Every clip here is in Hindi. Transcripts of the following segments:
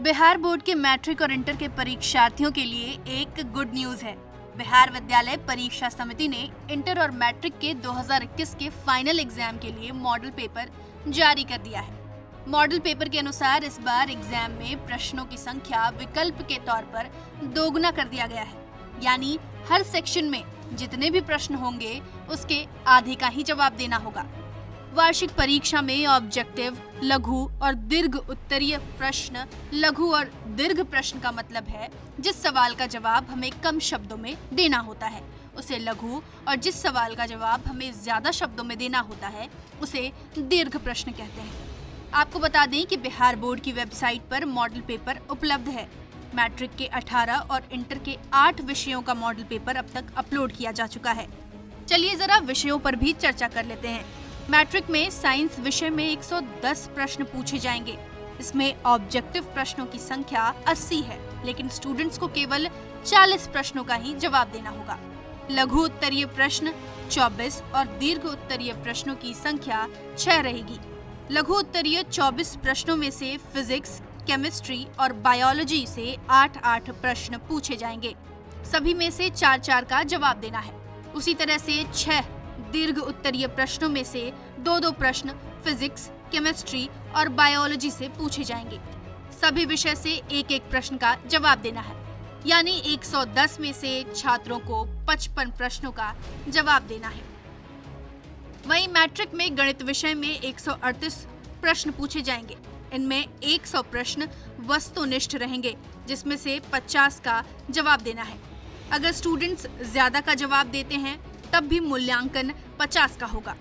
बिहार बोर्ड के मैट्रिक और इंटर के परीक्षार्थियों के लिए एक गुड न्यूज है। बिहार विद्यालय परीक्षा समिति ने इंटर और मैट्रिक के 2021 के फाइनल एग्जाम के लिए मॉडल पेपर जारी कर दिया है। मॉडल पेपर के अनुसार इस बार एग्जाम में प्रश्नों की संख्या विकल्प के तौर पर दोगुना कर दिया गया है, यानी हर सेक्शन में जितने भी प्रश्न होंगे उसके आधे का ही जवाब देना होगा। वार्षिक परीक्षा में ऑब्जेक्टिव, लघु और दीर्घ उत्तरीय प्रश्न। लघु और दीर्घ प्रश्न का मतलब है जिस सवाल का जवाब हमें कम शब्दों में देना होता है उसे लघु, और जिस सवाल का जवाब हमें ज्यादा शब्दों में देना होता है उसे दीर्घ प्रश्न कहते हैं। आपको बता दें कि बिहार बोर्ड की वेबसाइट पर मॉडल पेपर उपलब्ध है। मैट्रिक के 18 और इंटर के 8 विषयों का मॉडल पेपर अब तक अपलोड किया जा चुका है। चलिए जरा विषयों पर भी चर्चा कर लेते हैं। मैट्रिक में साइंस विषय में 110 प्रश्न पूछे जाएंगे। इसमें ऑब्जेक्टिव प्रश्नों की संख्या 80 है, लेकिन स्टूडेंट्स को केवल 40 प्रश्नों का ही जवाब देना होगा। लघु उत्तरीय प्रश्न 24 और दीर्घ उत्तरीय प्रश्नों की संख्या 6 रहेगी। लघु उत्तरीय 24 प्रश्नों में से फिजिक्स, केमिस्ट्री और बायोलॉजी से 8-8 प्रश्न पूछे जाएंगे। सभी में से 4-4 का जवाब देना है। उसी तरह से 6 दीर्घ उत्तरीय प्रश्नों में से 2-2 प्रश्न फिजिक्स, केमिस्ट्री और बायोलॉजी से पूछे जाएंगे। सभी विषय से 1-1 प्रश्न का जवाब देना है, यानी 110 में से छात्रों को 55 प्रश्नों का जवाब देना है। वहीं मैट्रिक में गणित विषय में 138 प्रश्न पूछे जाएंगे। इनमें 100 प्रश्न वस्तुनिष्ठ रहेंगे, जिसमें से 50 का जवाब देना है। अगर स्टूडेंट्स ज्यादा का जवाब देते हैं तब भी मूल्यांकन 50 का होगा।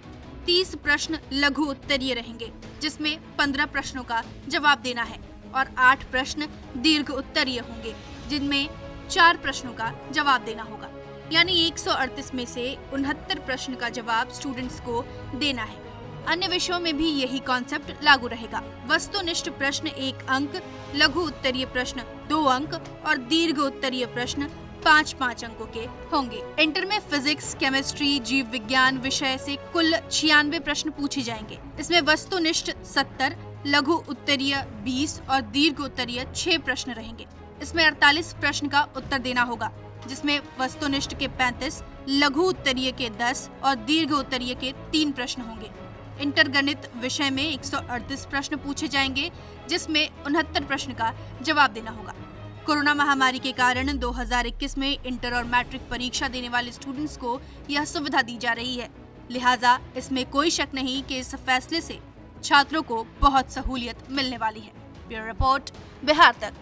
30 प्रश्न लघु उत्तरीय रहेंगे, जिसमें 15 प्रश्नों का जवाब देना है, और 8 प्रश्न दीर्घ उत्तरीय होंगे, जिनमें 4 प्रश्नों का जवाब देना होगा। यानी 138 में से 69 प्रश्न का जवाब स्टूडेंट्स को देना है। अन्य विषयों में भी यही कॉन्सेप्ट लागू रहेगा। वस्तुनिष्ठ प्रश्न 1 अंक, लघु उत्तरीय प्रश्न 2 अंक और दीर्घ उत्तरीय प्रश्न 5-5 अंकों के होंगे। इंटर में फिजिक्स, केमिस्ट्री, जीव विज्ञान विषय से कुल 96 प्रश्न पूछे जाएंगे। इसमें वस्तुनिष्ठ 70, लघु उत्तरीय 20 और दीर्घ उत्तरीय 6 प्रश्न रहेंगे। इसमें 48 प्रश्न का उत्तर देना होगा, जिसमें वस्तुनिष्ठ के 35, लघु उत्तरीय के 10 और दीर्घ उत्तरीय के 3 प्रश्न होंगे। इंटर गणित विषय में 138 प्रश्न पूछे जाएंगे, जिसमें 69 प्रश्न का जवाब देना होगा। कोरोना महामारी के कारण 2021 में इंटर और मैट्रिक परीक्षा देने वाले स्टूडेंट्स को यह सुविधा दी जा रही है। लिहाजा इसमें कोई शक नहीं कि इस फैसले से छात्रों को बहुत सहूलियत मिलने वाली है। ब्यूरो रिपोर्ट, बिहार तक।